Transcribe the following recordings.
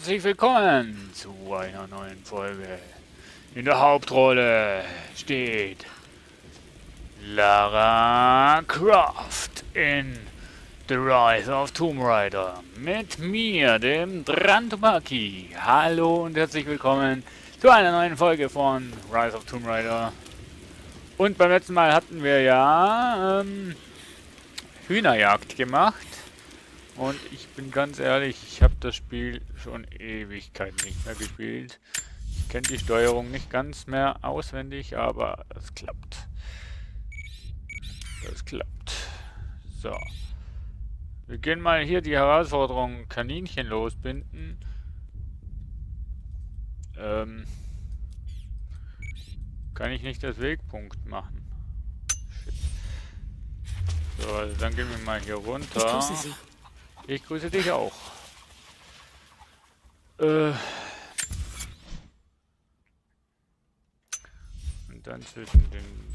herzlich willkommen zu einer neuen Folge. In der Hauptrolle steht Lara Croft in The Rise of Tomb Raider. Mit mir, dem Drantomaki. Hallo und herzlich willkommen zu einer neuen Folge von Rise of Tomb Raider. Und beim letzten Mal hatten wir ja Hühnerjagd gemacht. Und ich bin ganz ehrlich, ich habe das Spiel schon Ewigkeit nicht mehr gespielt. Ich kenne die Steuerung nicht ganz mehr auswendig, aber es klappt. Das klappt. So. Wir gehen mal hier die Herausforderung Kaninchen losbinden. Kann ich nicht das Wegpunkt machen. Shit. So, also dann gehen wir mal hier runter. Ich grüße Sie. Ich grüße dich auch. Und dann zwischen den...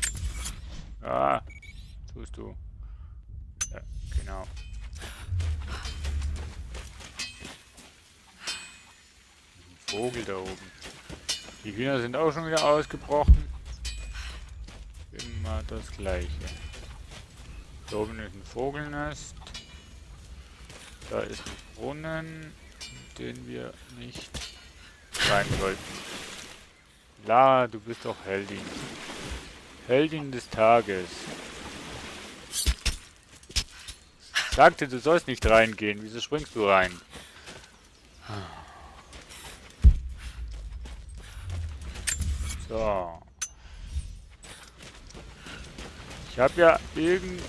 Ah, tust du. Ja, genau. Ein Vogel da oben. Die Hühner sind auch schon wieder ausgebrochen. Immer das Gleiche. Da oben ist ein Vogelnest. Da ist ein Brunnen, in den wir nicht rein wollten. Lara, du bist doch Heldin. Heldin des Tages. Sagte, du sollst nicht reingehen. Wieso springst du rein? So. Ich habe ja irgendeinen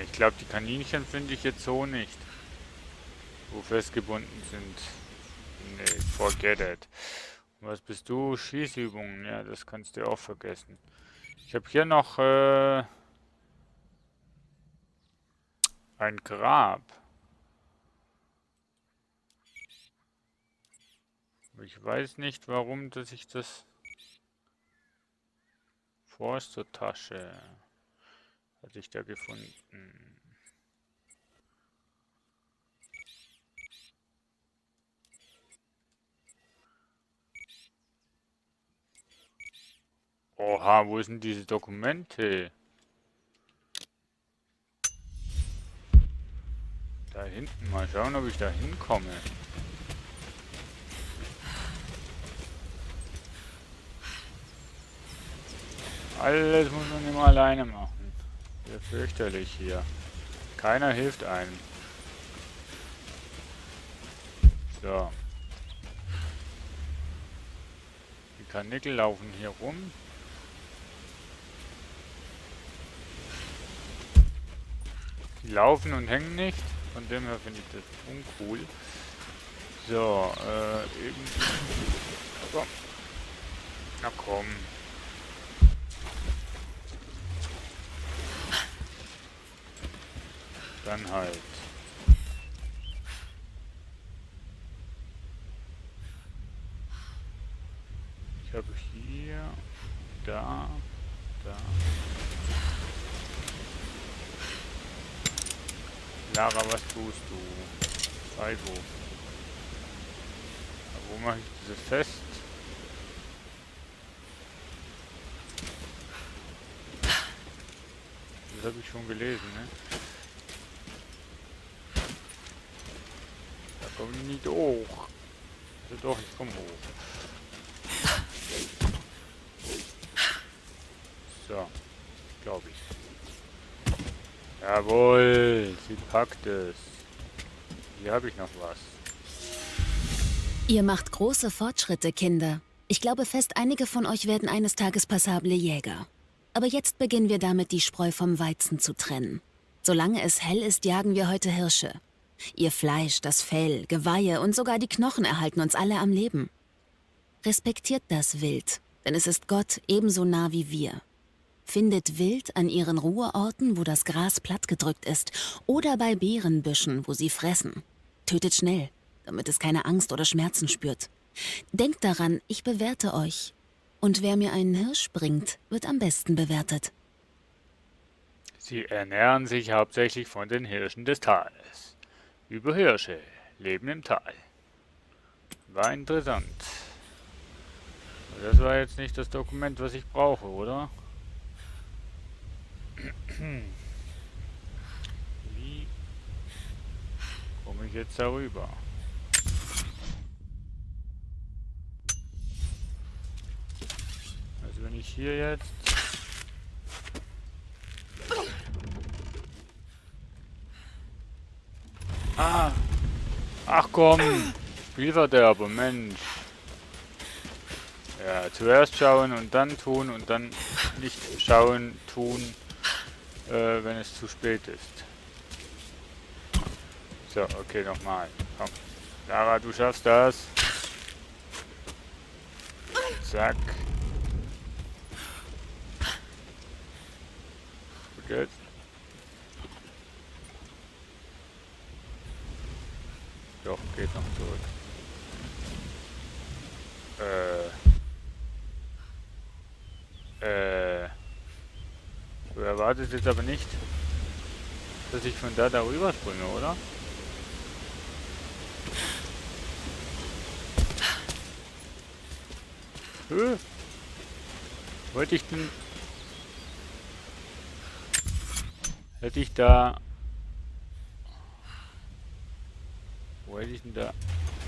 Ich glaube, die Kaninchen finde ich jetzt so nicht. Wo festgebunden sind. Nee, forget it. Und was bist du? Schießübungen. Ja, das kannst du auch vergessen. Ich habe hier noch ein Grab. Ich weiß nicht, warum, dass ich das... Forstertasche hatte ich da gefunden. Oha, wo sind diese Dokumente? Da hinten, mal schauen, ob ich da hinkomme. Alles muss man immer alleine machen. Sehr fürchterlich hier. Keiner hilft einem. So. Die Karnickel laufen hier rum. Die laufen und hängen nicht. Von dem her finde ich das uncool. So, irgendwie... So. Na komm. Dann halt. Ich habe hier, da. Lara, was tust du? Faibo. Wo mache ich dieses fest? Das habe ich schon gelesen, ne? Da komme ich nicht hoch. Also doch, ich komme hoch. So, glaube ich. Jawohl, sie packt es. Hier habe ich noch was. Ihr macht große Fortschritte, Kinder. Ich glaube fest, einige von euch werden eines Tages passable Jäger. Aber jetzt beginnen wir damit, die Spreu vom Weizen zu trennen. Solange es hell ist, jagen wir heute Hirsche. Ihr Fleisch, das Fell, Geweihe und sogar die Knochen erhalten uns alle am Leben. Respektiert das Wild, denn es ist Gott ebenso nah wie wir. Findet Wild an ihren Ruheorten, wo das Gras plattgedrückt ist, oder bei Beerenbüschen, wo sie fressen. Tötet schnell, damit es keine Angst oder Schmerzen spürt. Denkt daran, ich bewerte euch. Und wer mir einen Hirsch bringt, wird am besten bewertet. Sie ernähren sich hauptsächlich von den Hirschen des Tales. Über Hirsche leben im Tal. War interessant. Aber das war jetzt nicht das Dokument, was ich brauche, oder? Wie komme ich jetzt darüber? Also wenn ich hier jetzt... Ah! Ach komm! Spielverderber, Mensch! Ja, zuerst schauen und dann tun und dann nicht schauen, tun, wenn es zu spät ist. So, okay, nochmal. Komm. Lara, du schaffst das. Zack. Gut jetzt. Doch, geht noch zurück. Du erwartest jetzt aber nicht, dass ich von da darüber springe, oder? Wollte ich denn... Hätte ich da... Wo hätte ich denn da...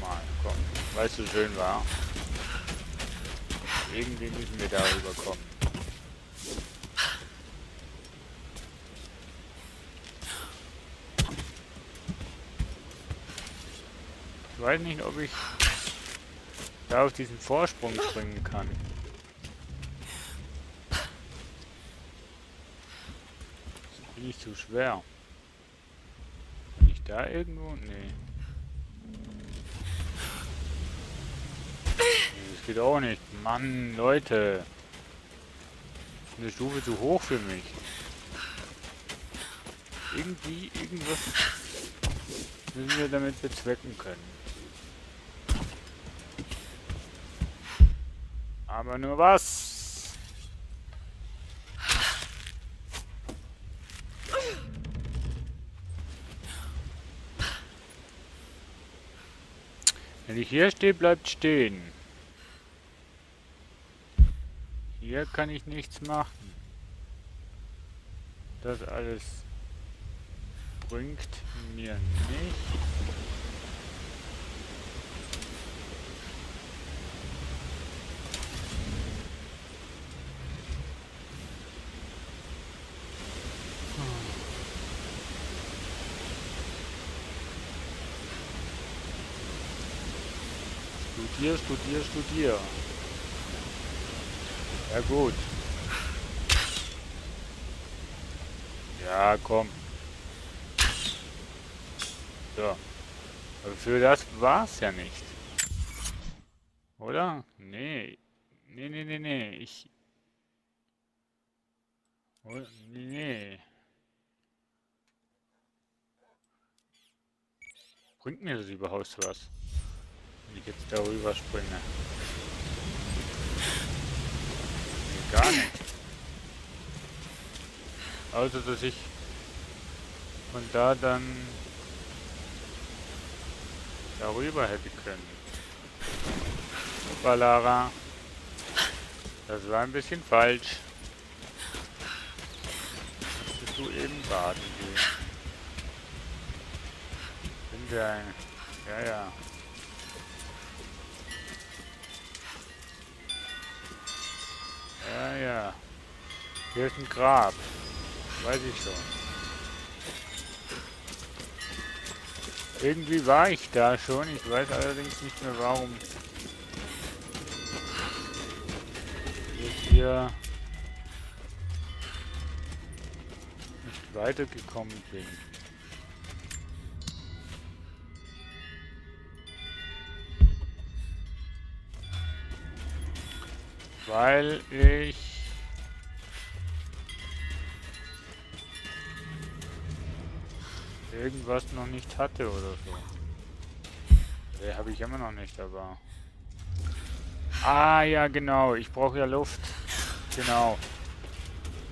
Mal, komm. Weil es so schön war. Irgendwie müssen wir darüber kommen. Ich weiß nicht, ob ich da auf diesen Vorsprung springen kann. Das bin ich zu schwer. Kann ich da irgendwo? Nee. Das geht auch nicht. Mann, Leute. Das ist eine Stufe zu hoch für mich. Irgendwie, irgendwas müssen wir damit bezwecken können. Aber nur was? Wenn ich hier stehe, bleibt stehen. Hier kann ich nichts machen. Das alles bringt mir nicht. Studier. Ja gut. Ja, komm. So. Aber für das war's ja nicht. Oder? Nee. Nee. Nee. Bringt mir das überhaupt was? Wenn ich jetzt darüber springe. Nee, gar nicht. Außer, dass ich von da dann darüber hätte können. Super, Lara. Das war ein bisschen falsch. Musstest du eben baden gehen. Sind wir ein... Ja. Ja. Hier ist ein Grab. Weiß ich schon. Irgendwie war ich da schon. Ich weiß allerdings nicht mehr warum. Ich hier nicht weitergekommen bin. Weil ich irgendwas noch nicht hatte oder so. Nee, habe ich immer noch nicht, aber... Ah, ja, genau. Ich brauche ja Luft. Genau.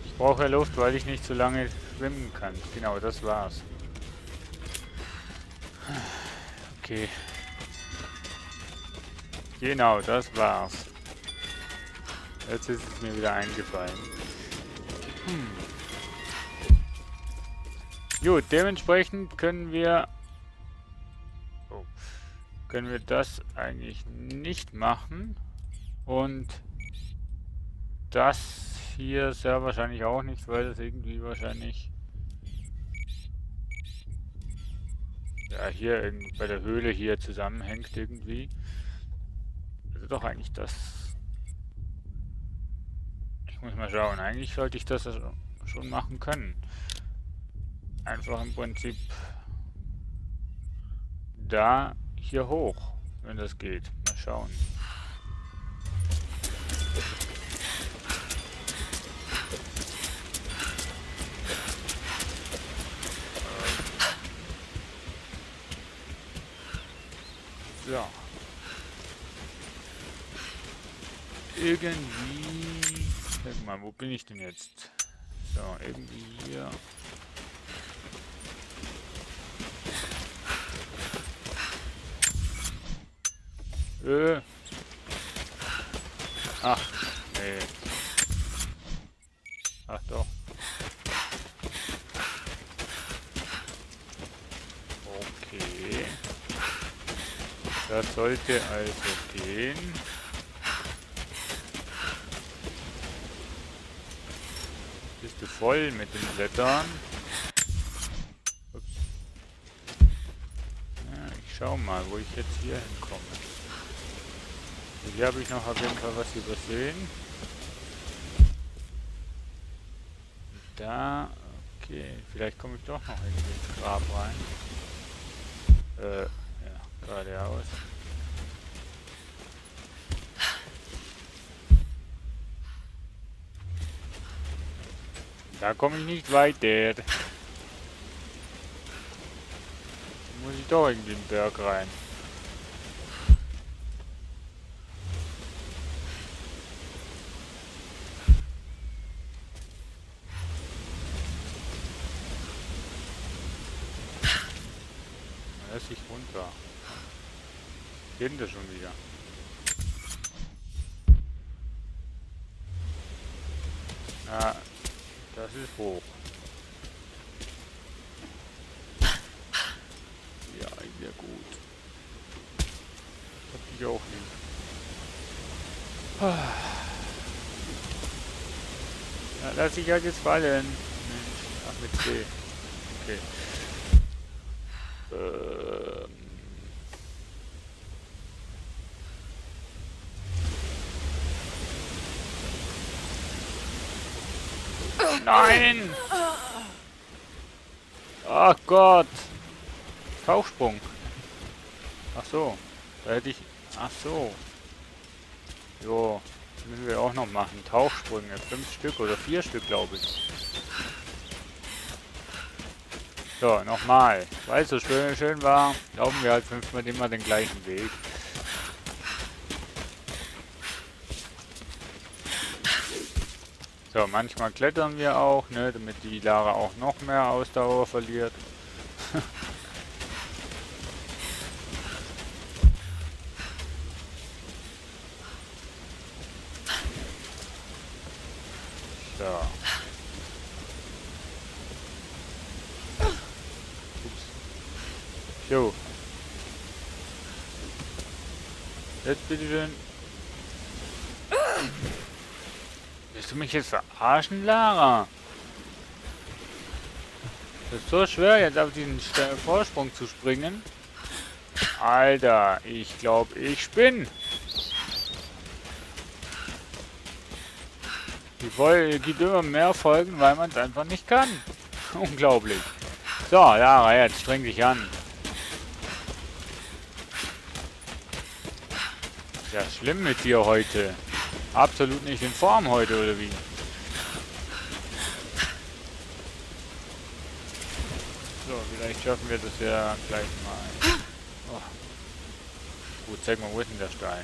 Ich brauche ja Luft, weil ich nicht so lange schwimmen kannst. Genau, das war's. Okay. Genau, das war's. Jetzt ist es mir wieder eingefallen. Gut, dementsprechend können wir das eigentlich nicht machen. Und das hier sehr wahrscheinlich auch nicht, weil das irgendwie wahrscheinlich ja hier irgendwie bei der Höhle hier zusammenhängt irgendwie. Also doch eigentlich das. Ich muss mal schauen. Eigentlich sollte ich das also schon machen können. Einfach im Prinzip da hier hoch, wenn das geht. Mal schauen. So. Irgendwie... Sag mal, wo bin ich denn jetzt? So, irgendwie hier. Ach, nee. Ach doch. Okay. Das sollte also gehen. Bist du voll mit den Blättern? Ups. Ja, ich schau mal, wo ich jetzt hier hinkomme. Hier habe ich noch auf jeden Fall was übersehen. Da, okay, vielleicht komme ich doch noch irgendwie ins Grab rein. Ja, geradeaus. Da komme ich nicht weiter. Da muss ich doch irgendwie in den Berg rein. Lass ich runter. Geht das schon wieder? Na, das ist hoch. Ja, sehr gut. Hab ich auch nicht. Na, lass ich halt jetzt fallen. Mensch, ach mit C. Okay. Nein! Ach Gott! Tauchsprung. Ach so. Da hätte ich... Ach so. Jo. Das müssen wir auch noch machen. Tauchsprünge. 5 Stück oder 4 Stück, glaube ich. So, nochmal. Weil es so schön war, laufen wir halt 5-mal immer den gleichen Weg. So, manchmal klettern wir auch, ne, damit die Lara auch noch mehr Ausdauer verliert. So. Ups. Jo. Jetzt bitteschön. Willst du mich jetzt verarschen, Lara? Das ist so schwer, jetzt auf diesen Vorsprung zu springen. Alter, ich glaube, ich spinne. Die gibt immer mehr Folgen, weil man es einfach nicht kann. Unglaublich. So, Lara, jetzt streng dich an. Ist ja schlimm mit dir heute. Absolut nicht in Form heute, oder wie? So, vielleicht schaffen wir das ja gleich mal. Oh. Gut, zeig mal, wo ist denn der Stein?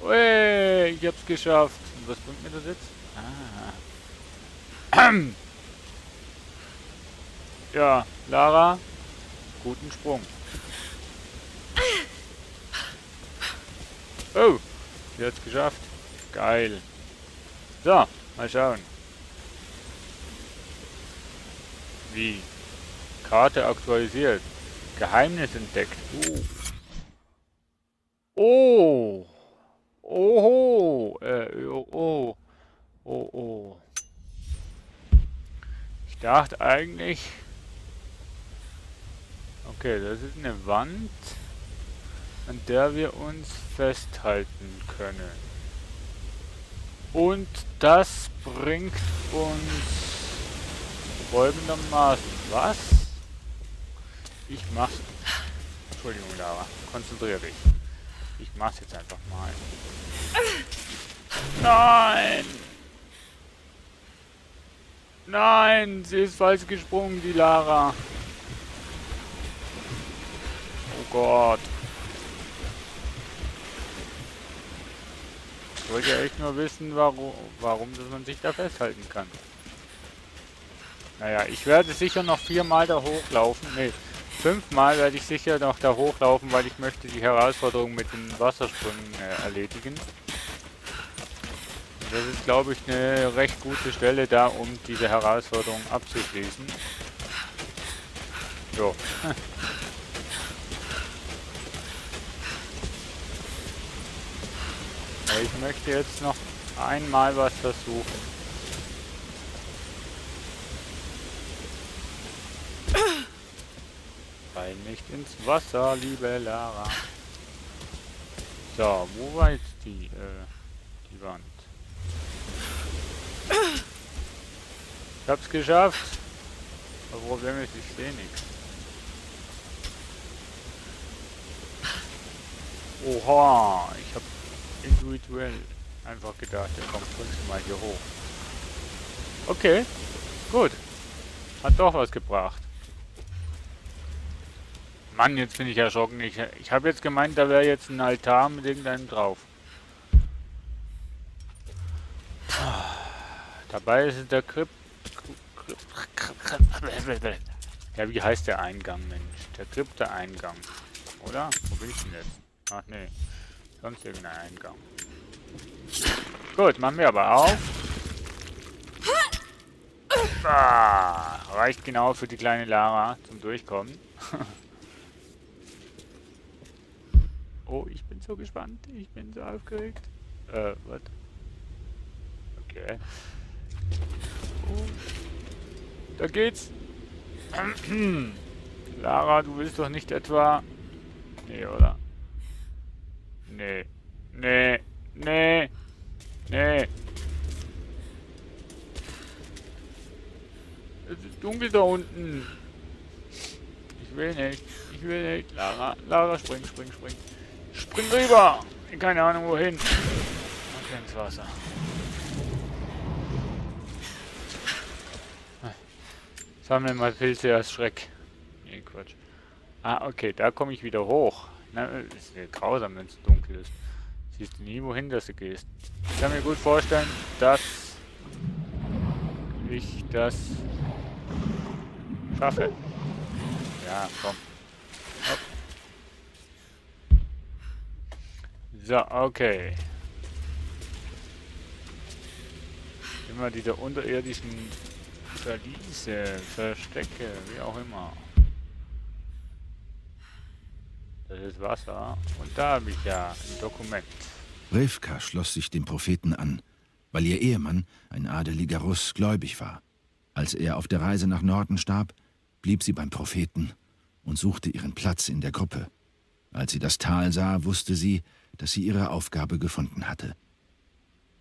Ui, ich hab's geschafft. Und was bringt mir das jetzt? Ah. Ja, Lara, guten Sprung. Oh, sie hat's geschafft. Geil. So, mal schauen. Wie? Karte aktualisiert. Geheimnis entdeckt. Oh. Oho. Oh. Oh, oh. Ich dachte eigentlich... Okay, das ist eine Wand, an der wir uns festhalten können. Und das bringt uns folgendermaßen. Was? Ich mach's. Entschuldigung, Lara. Konzentriere dich. Ich mach's jetzt einfach mal. Nein! Nein! Sie ist falsch gesprungen, die Lara. Oh Gott. Ich wollte ja echt nur wissen, warum dass man sich da festhalten kann. Naja, ich werde sicher noch 4-mal da hochlaufen. Ne, 5-mal werde ich sicher noch da hochlaufen, weil ich möchte die Herausforderung mit den Wassersprüngen erledigen. Und das ist, glaube ich, eine recht gute Stelle da, um diese Herausforderung abzuschließen. So. Ich möchte jetzt noch einmal was versuchen. Fall nicht ins Wasser, liebe Lara. So, wo war jetzt die Wand? Ich hab's geschafft. Das Problem ist, ich sehe nichts. Oha, ich habe individuell einfach gedacht, ja komm, springst du mal hier hoch. Okay, gut. Hat doch was gebracht. Mann, jetzt bin ich erschrocken. Ich habe jetzt gemeint, da wäre jetzt ein Altar mit irgendeinem drauf. Dabei ist es der Ja, wie heißt der Eingang, Mensch? Der Krypta-Eingang. Oder? Wo bin ich denn jetzt? Ach nee. Sonst irgendein Eingang. Gut, machen wir aber auf. Ah, reicht genau für die kleine Lara zum Durchkommen. Oh, ich bin so gespannt. Ich bin so aufgeregt. Was? Okay. Oh, da geht's. Lara, du willst doch nicht etwa... Nee, oder? Nee. Nee. Nee. Nee. Es ist dunkel da unten. Ich will nicht. Ich will nicht. Lara, Lara, spring, spring, spring. Spring rüber! Keine Ahnung wohin. Okay, ins Wasser. Sammeln mal Pilze als Schreck. Nee, Quatsch. Ah, okay, da komme ich wieder hoch. Na, ist ja grausam, wenn es dunkel ist. Siehst du nie, wohin dass du gehst. Ich kann mir gut vorstellen, dass ich das schaffe. Ja, komm. Hopp. So, okay. Immer diese unterirdischen Verliese, Verstecke, wie auch immer. Das ist Wasser. Und da habe ich ja ein Dokument. Rivka schloss sich dem Propheten an, weil ihr Ehemann, ein adeliger Russ, gläubig war. Als er auf der Reise nach Norden starb, blieb sie beim Propheten und suchte ihren Platz in der Gruppe. Als sie das Tal sah, wusste sie, dass sie ihre Aufgabe gefunden hatte.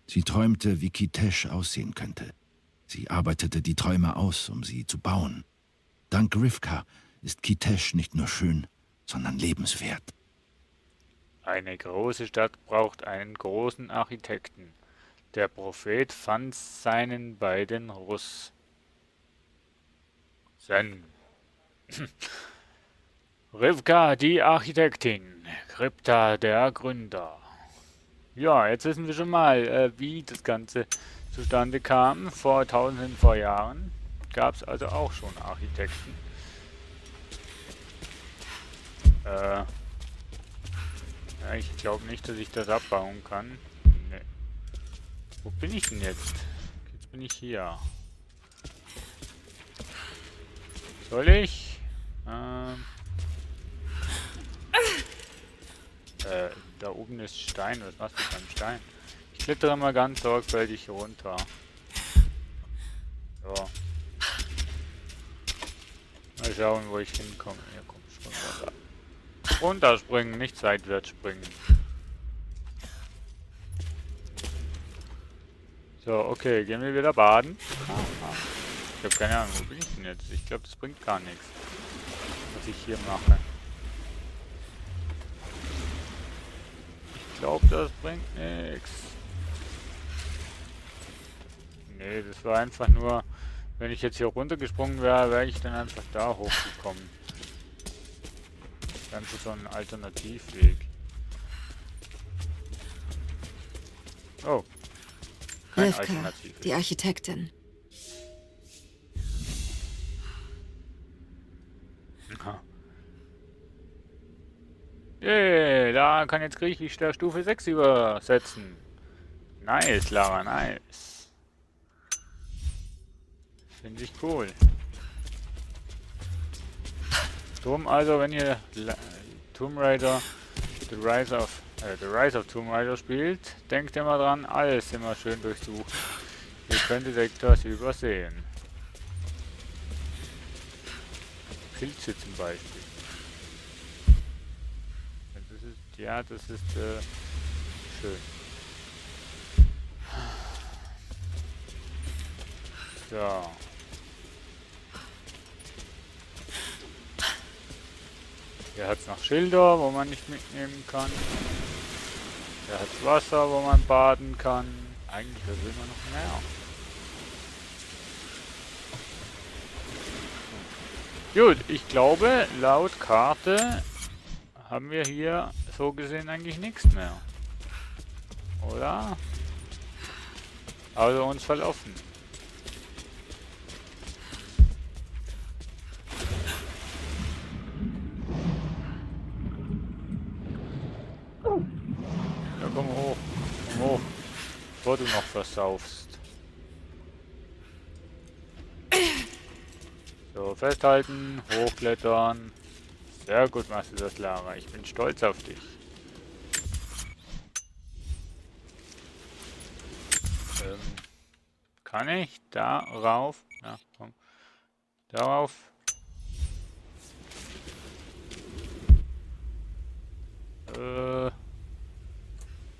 Sie träumte, wie Kitesh aussehen könnte. Sie arbeitete die Träume aus, um sie zu bauen. Dank Rivka ist Kitesh nicht nur schön, sondern lebenswert. Eine große Stadt braucht einen großen Architekten. Der Prophet fand seinen bei den Russen. Rivka, die Architektin. Krypta, der Gründer. Ja, jetzt wissen wir schon mal, wie das Ganze zustande kam, vor tausenden von Jahren, gab es also auch schon Architekten. Ja, ich glaube nicht, dass ich das abbauen kann. Nee. Wo bin ich denn jetzt? Jetzt bin ich hier. Soll ich? Da oben ist Stein. Was machst du beim Stein? Ich klettere mal ganz sorgfältig hier runter. So. Mal schauen, wo ich hinkomme. Hier komm schon runter. Runterspringen, nicht seitwärts springen. So, okay, gehen wir wieder baden. Ich habe keine Ahnung, wo bin ich denn jetzt? Ich glaube, das bringt gar nichts, was ich hier mache. Ich glaube, das bringt nichts. Nee, das war einfach nur, wenn ich jetzt hier runtergesprungen wäre, wäre ich dann einfach da hochgekommen. Das ist einfach so ein Alternativweg. Oh. Kein Rivka, Alternativweg. die Architektin. Yay, da kann jetzt Griechisch der Stufe 6 übersetzen. Nice, Lara, nice. Finde ich cool. Drum also, wenn ihr Tomb Raider, The Rise of Tomb Raider spielt, denkt immer dran, alles immer schön durchsuchen. Ihr könntet etwas übersehen. Pilze zum Beispiel. Das ist schön. So. Hier hat es noch Schilder, wo man nicht mitnehmen kann. Hier hat es Wasser, wo man baden kann. Eigentlich will man noch mehr. Gut, ich glaube, laut Karte haben wir hier so gesehen eigentlich nichts mehr. Oder? Also uns verlaufen. Ja, komm hoch. Komm hoch. Bevor du noch versaufst. So, festhalten, hochklettern. Sehr gut machst du das, Lara. Ich bin stolz auf dich. Kann ich darauf? Na, komm. Darauf.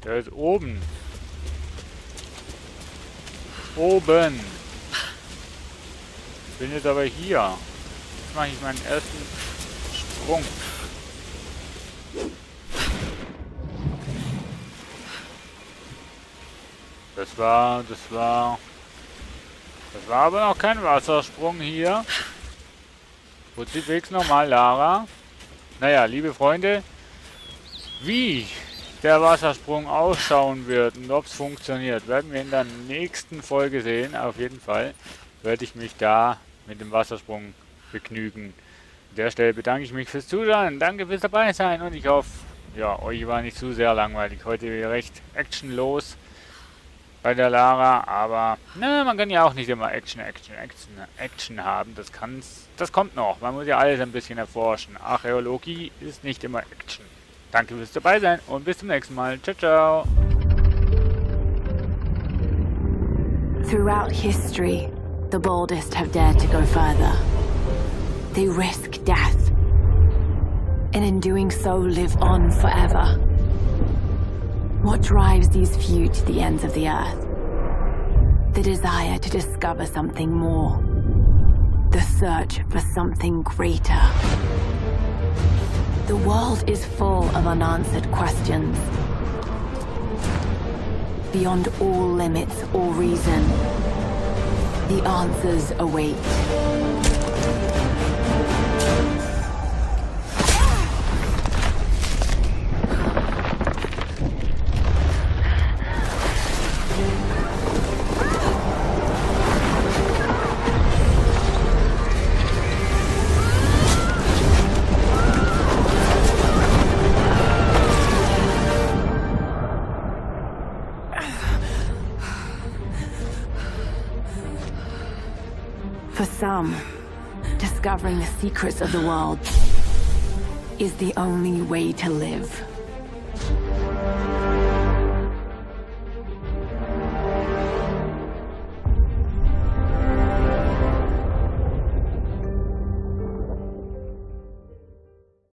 Der ist oben. Oben. Ich bin jetzt aber hier. Jetzt mache ich meinen ersten Sprung. Das war aber noch kein Wassersprung hier. Prinzipwegs nochmal, Lara. Naja, liebe Freunde, wie der Wassersprung ausschauen wird und ob es funktioniert, werden wir in der nächsten Folge sehen. Auf jeden Fall werde ich mich da mit dem Wassersprung begnügen. An der Stelle bedanke ich mich fürs Zuschauen. Danke fürs dabei sein und ich hoffe, ja, euch war nicht zu sehr langweilig. Heute recht actionlos bei der Lara, aber na, man kann ja auch nicht immer Action haben. Das kommt noch. Man muss ja alles ein bisschen erforschen. Archäologie ist nicht immer Action. Danke fürs dabei sein und bis zum nächsten Mal. Ciao, ciao. Throughout history, the boldest have dared to go further. They risk death, and in doing so live on forever. What drives these few to the ends of the earth? The desire to discover something more. The search for something greater. The world is full of unanswered questions. Beyond all limits or reason, the answers await. For some, discovering the secrets of the world is the only way to live.